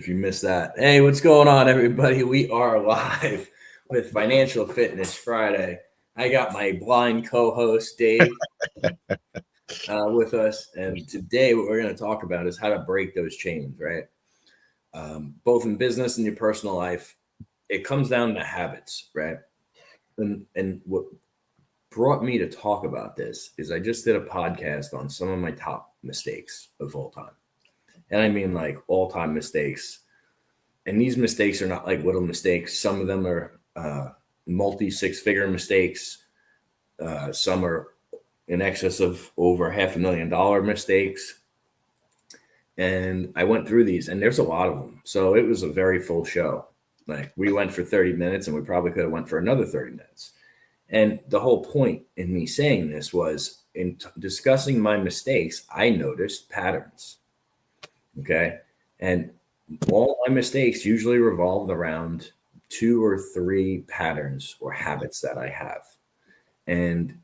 if you missed that. Hey, what's going on, everybody? We are live with Financial Fitness Friday. I got my blind co-host, Dave, with us. And today what we're going to talk about is how to break those chains, right? Both in business and your personal life, it comes down to habits, right? And what brought me to talk about this is I just did a podcast on some of my top mistakes of all time. And I mean like all-time mistakes. And these mistakes are not like little mistakes. Some of them are multi-six-figure mistakes. Some are in excess of over $500,000 mistakes. And I went through these, and there's a lot of them. So it was a very full show. Like we went for 30 minutes, and we probably could have went for another 30 minutes. And the whole point in me saying this was in discussing my mistakes, I noticed patterns. Okay. And all my mistakes usually revolved around 2 or 3 patterns or habits that I have. And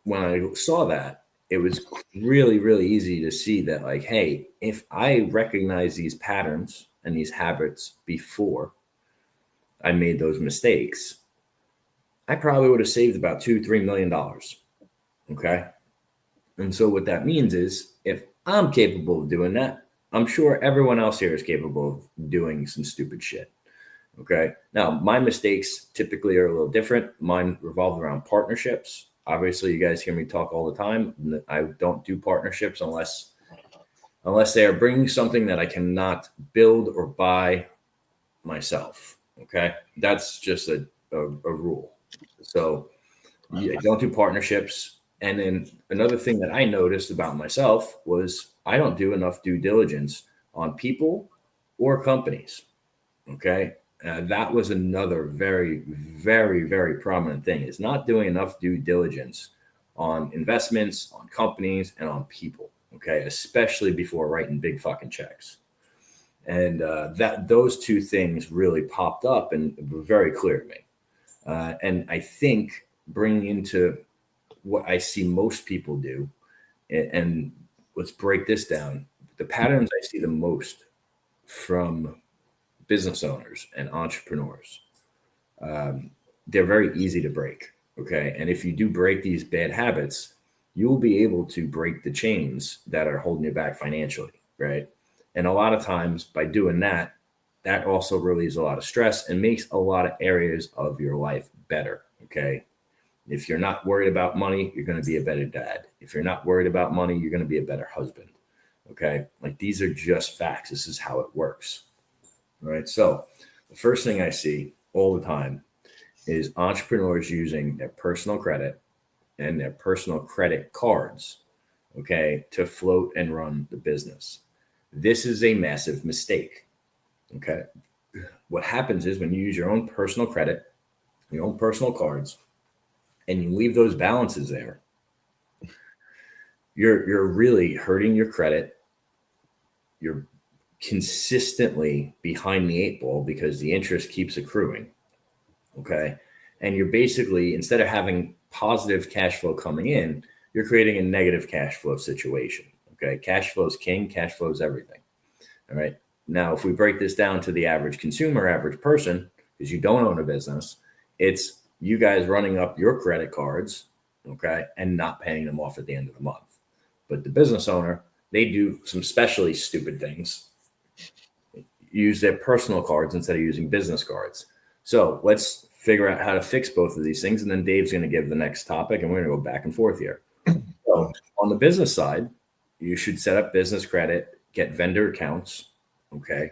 when I saw that, it was really, really easy to see that, like, hey, if I recognize these patterns and these habits before I made those mistakes, I probably would have saved about $2-3 million. Okay. And so what that means is if I'm capable of doing that, I'm sure everyone else here is capable of doing some stupid shit. Okay. Now, my mistakes typically are a little different. Mine revolve around partnerships. Obviously, you guys hear me talk all the time. I don't do partnerships unless they are bringing something that I cannot build or buy myself. Okay. That's just a rule. So I don't do partnerships. And then another thing that I noticed about myself was I don't do enough due diligence on people or companies. Okay. That was another very, very, very prominent thing is not doing enough due diligence on investments, on companies, and on people. Okay. Especially before writing big fucking checks. And that those two things really popped up and were very clear to me. And I think bringing into what I see most people do, and let's break this down. The patterns I see the most from business owners and entrepreneurs, they're very easy to break. Okay. And if you do break these bad habits, you will be able to break the chains that are holding you back financially. Right. And a lot of times by doing that, that also relieves a lot of stress and makes a lot of areas of your life better. Okay. If you're not worried about money, you're going to be a better dad. If you're not worried about money, you're going to be a better husband. Okay. Like these are just facts. This is how it works. All right. So the first thing I see all the time is entrepreneurs using their personal credit and their personal credit cards, okay, to float and run the business. This is a massive mistake. Okay. What happens is when you use your own personal credit, your own personal cards, and you leave those balances there, you're really hurting your credit. You're consistently behind the 8 ball because the interest keeps accruing. Okay. And you're basically, instead of having positive cash flow coming in, you're creating a negative cash flow situation. Okay. Cash flow is king, cash flow is everything. All right. Now, if we break this down to the average consumer, average person, because you don't own a business, it's you guys running up your credit cards, okay, and not paying them off at the end of the month. But the business owner, they do some especially stupid things, use their personal cards instead of using business cards. So let's figure out how to fix both of these things. And then Dave's going to give the next topic, and we're going to go back and forth here. So on the business side, you should set up business credit, get vendor accounts, okay,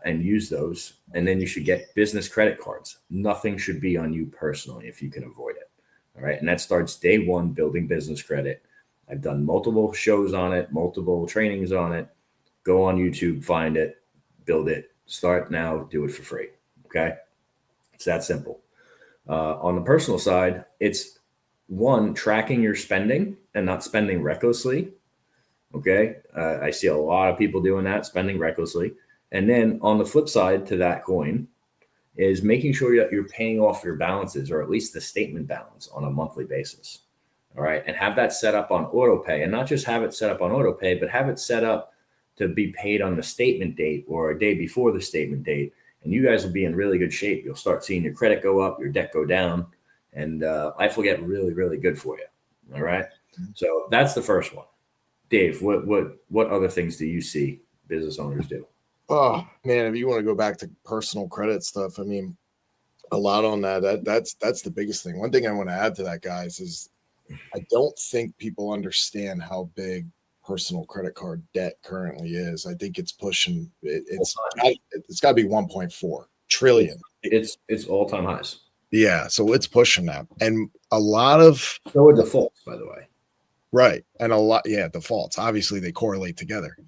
and use those. And then you should get business credit cards. Nothing should be on you personally if you can avoid it. All right. And that starts day one, building business credit. I've done multiple shows on it, multiple trainings on it. Go on YouTube, find it, build it. Start now, do it for free. Okay. It's that simple. On the personal side, it's one, tracking your spending and not spending recklessly. Okay. I see a lot of people doing that, spending recklessly. And then on the flip side to that coin is making sure that you're paying off your balances, or at least the statement balance, on a monthly basis. All right. And have that set up on auto pay, and not just have it set up on auto pay, but have it set up to be paid on the statement date or a day before the statement date, and you guys will be in really good shape. You'll start seeing your credit go up, your debt go down, and life will get really, really good for you. All right. So that's the first one. Dave, what other things do you see business owners do? Oh man, if you want to go back to personal credit stuff, I mean, a lot on that's the biggest thing. One thing I want to add to that, guys, is I don't think people understand how big personal credit card debt currently is. I think it's pushing it's got to be 1.4 trillion. It's all-time highs. Yeah, so it's pushing that. And a lot of so are defaults, by the way. Right. And a lot, defaults. Obviously they correlate together.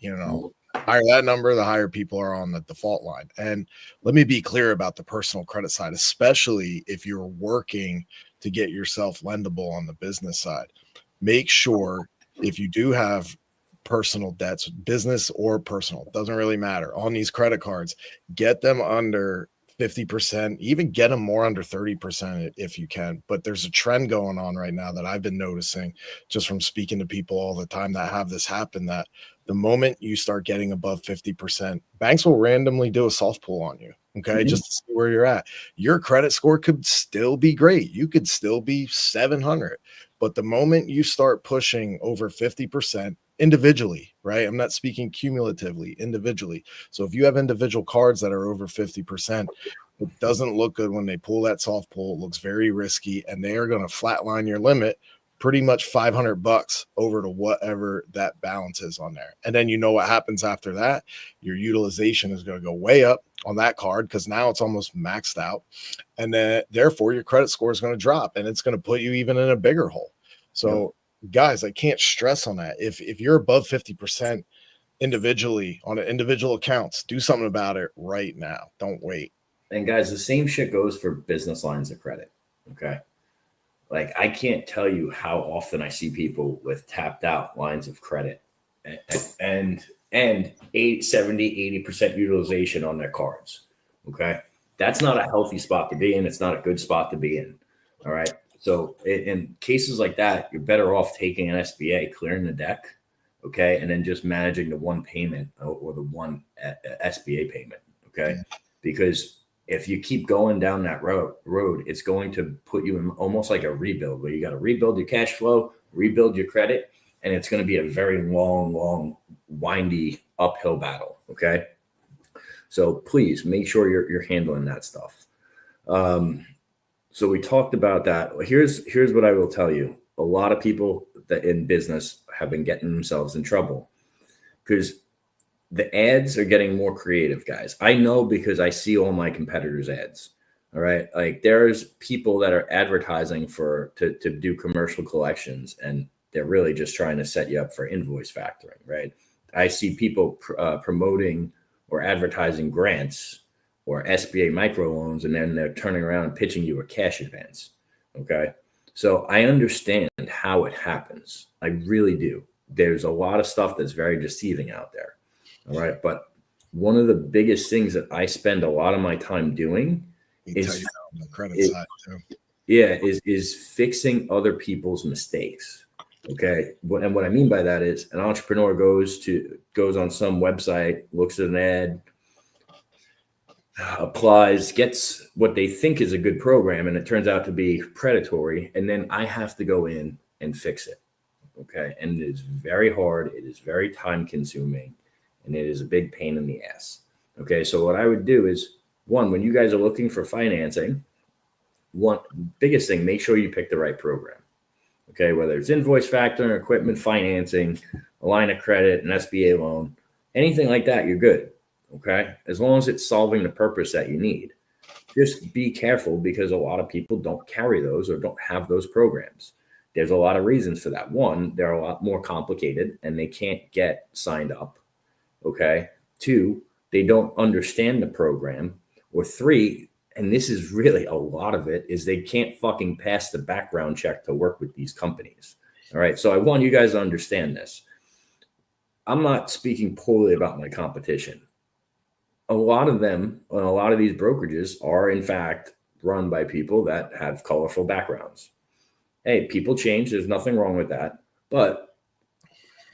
Higher that number, the higher people are on the default line. And let me be clear about the personal credit side, especially if you're working to get yourself lendable on the business side. Make sure if you do have personal debts, business or personal, doesn't really matter, on these credit cards, get them under 50%, even get them more under 30% if you can. But there's a trend going on right now that I've been noticing just from speaking to people all the time that have this happen, that the moment you start getting above 50%, banks will randomly do a soft pull on you. Okay. Just to see where you're at. Your credit score could still be great. You could still be 700. But the moment you start pushing over 50%, individually, right? I'm not speaking cumulatively, individually. So if you have individual cards that are over 50%, it doesn't look good when they pull that soft pull. It looks very risky, and they are going to flatline your limit pretty much $500 over to whatever that balance is on there. And then you know what happens after that? Your utilization is going to go way up on that card because now it's almost maxed out. And then therefore your credit score is going to drop, and it's going to put you even in a bigger hole. So guys, I can't stress on that. If you're above 50% individually on an individual accounts, do something about it right now. Don't wait. And guys, the same shit goes for business lines of credit. Okay. Like, I can't tell you how often I see people with tapped out lines of credit and 70-80% utilization on their cards. Okay. That's not a healthy spot to be in. It's not a good spot to be in. All right. So in cases like that, you're better off taking an SBA, clearing the deck, okay, and then just managing the one payment or the one SBA payment, okay? Because if you keep going down that road, it's going to put you in almost like a rebuild where you got to rebuild your cash flow, rebuild your credit, and it's going to be a very long, windy uphill battle, okay? So please make sure you're handling that stuff. So we talked about that. Here's what I will tell you. A lot of people that in business have been getting themselves in trouble because the ads are getting more creative, guys. I know because I see all my competitors' ads. All right. Like, there's people that are advertising to do commercial collections, and they're really just trying to set you up for invoice factoring. Right. I see people promoting or advertising grants or SBA microloans, and then they're turning around and pitching you a cash advance. Okay. So I understand how it happens. I really do. There's a lot of stuff that's very deceiving out there. All right. But one of the biggest things that I spend a lot of my time doing is on the credit side too. Yeah, is fixing other people's mistakes. Okay. And what I mean by that is an entrepreneur goes on some website, looks at an ad, applies, gets what they think is a good program, and it turns out to be predatory. And then I have to go in and fix it. Okay. And it is very hard. It is very time consuming, and it is a big pain in the ass. Okay. So what I would do is, one, when you guys are looking for financing, one biggest thing, make sure you pick the right program. Okay. Whether it's invoice factoring, equipment financing, a line of credit, an SBA loan, anything like that, you're good. Okay. As long as it's solving the purpose that you need. Just be careful, because a lot of people don't carry those or don't have those programs. There's a lot of reasons for that. One, they're a lot more complicated and they can't get signed up. Okay. Two, they don't understand the program. Or three, and this is really a lot of it, is they can't fucking pass the background check to work with these companies. All right. So I want you guys to understand this. I'm not speaking poorly about my competition. A lot of them, a lot of these brokerages are in fact run by people that have colorful backgrounds. Hey, people change. There's nothing wrong with that. But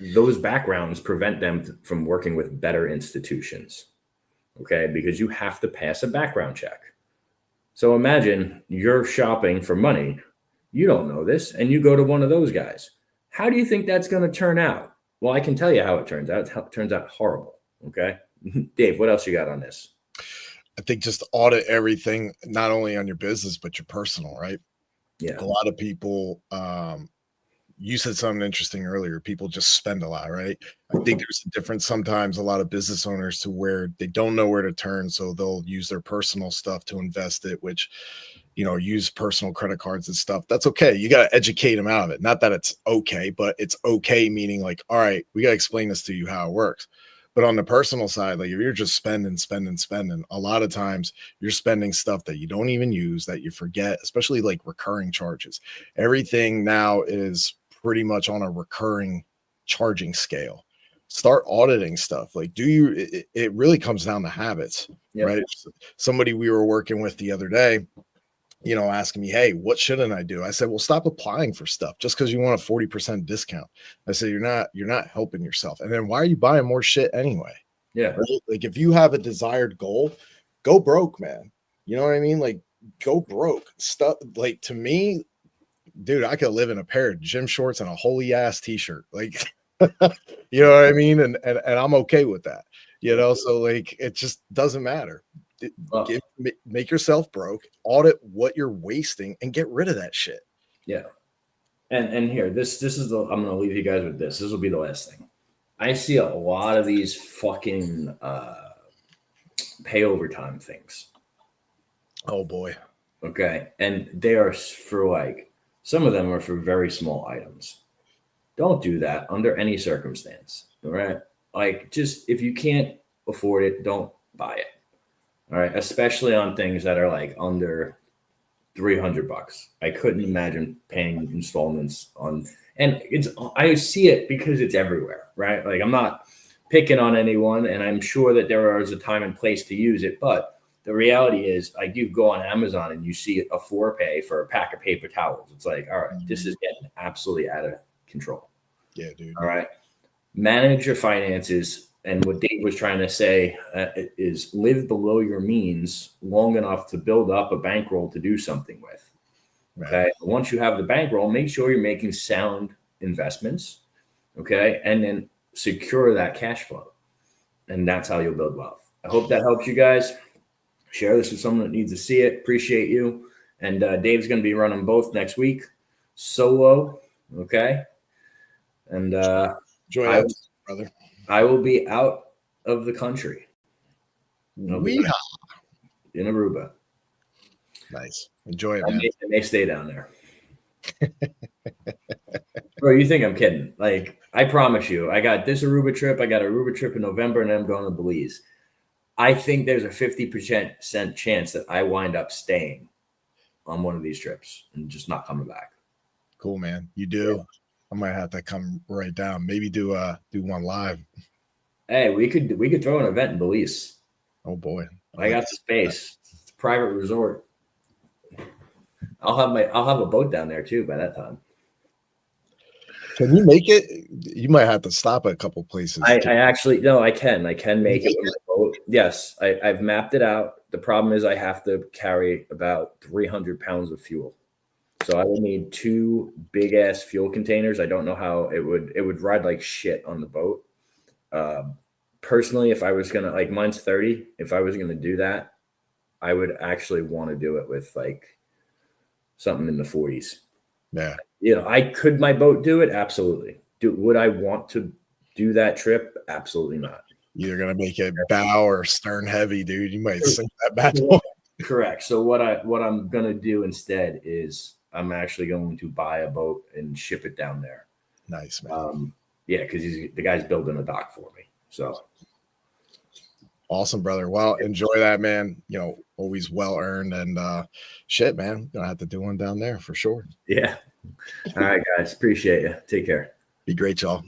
those backgrounds prevent them from working with better institutions. Okay, because you have to pass a background check. So imagine you're shopping for money. You don't know this, and you go to one of those guys. How do you think that's going to turn out? Well, I can tell you how it turns out. It turns out horrible. Okay. Dave, what else you got on this? I think just audit everything, not only on your business, but your personal, right? Yeah. A lot of people, you said something interesting earlier. People just spend a lot, right? I think there's a difference sometimes, a lot of business owners to where they don't know where to turn. So they'll use their personal stuff to invest it, which, use personal credit cards and stuff. That's okay. You got to educate them out of it. Not that it's okay, but it's okay, meaning like, all right, we got to explain this to you how it works. But on the personal side, like if you're just spending, a lot of times you're spending stuff that you don't even use, that you forget, especially like recurring charges. Everything now is pretty much on a recurring charging scale. Start auditing stuff. Like, it really comes down to habits, right? Somebody we were working with the other day, asking me, hey, what shouldn't I do? I said, well, stop applying for stuff just because you want a 40% discount. I said, you're not helping yourself. And then why are you buying more shit anyway? Yeah. Right? Like if you have a desired goal, go broke, man. You know what I mean? Like go broke. Stuff like, to me, dude, I could live in a pair of gym shorts and a holy ass t-shirt. Like, you know what I mean? And I'm okay with that, So like, it just doesn't matter. Make yourself broke, audit what you're wasting, and get rid of that shit. Yeah. And here, this is I'm going to leave you guys with this. This will be the last thing. I see a lot of these fucking pay overtime things. Oh boy. Okay. And they are for like, some of them are for very small items. Don't do that under any circumstance. All right. Like, just if you can't afford it, don't buy it. All right. Especially on things that are like under $300. I couldn't imagine paying installments on, and I see it because it's everywhere, right? Like, I'm not picking on anyone, and I'm sure that there is a time and place to use it, but the reality is, like, you go on Amazon and you see a 4-pay for a pack of paper towels. It's like, all right, this is getting absolutely out of control. Yeah, dude. All right. Manage your finances. And what Dave was trying to say is live below your means long enough to build up a bankroll to do something with. Okay. Right. Once you have the bankroll, make sure you're making sound investments. Okay. And then secure that cash flow. And that's how you'll build wealth. I hope that helps you guys. Share this with someone that needs to see it. Appreciate you. And Dave's going to be running both next week. Solo. Okay. And enjoy that, brother. I will be out of the country. In Aruba. Nice. Enjoy it, man. I may stay down there. Bro, you think I'm kidding? Like, I promise you, I got this Aruba trip. I got an Aruba trip in November, and then I'm going to Belize. I think there's a 50% chance that I wind up staying on one of these trips and just not coming back. Cool, man. You do. Yeah. I might have to come right down. Maybe do one live. Hey, we could throw an event in Belize. Oh boy, I got the space. It's a private resort. I'll have a boat down there too by that time. Can you make it? You might have to stop at a couple places. I actually no, I can make it with my boat. Yes, I've mapped it out. The problem is I have to carry about 300 pounds of fuel. So I would need 2 big ass fuel containers. I don't know how it would ride like shit on the boat. Personally, if I was gonna, like, mine's 30, if I was gonna do that, I would actually want to do it with like something in the 40s. Yeah. Could my boat do it? Absolutely. Would I want to do that trip? Absolutely not. You're gonna make it bow or stern heavy, dude. You might sink that bad boy. Correct. So what I'm gonna do instead is I'm actually going to buy a boat and ship it down there. Nice, man. Yeah, because the guy's building a dock for me. So awesome, brother. Well, enjoy that, man. Always well earned, and shit, man. Gonna have to do one down there for sure. Yeah. All right, guys. Appreciate you. Take care. Be great, y'all.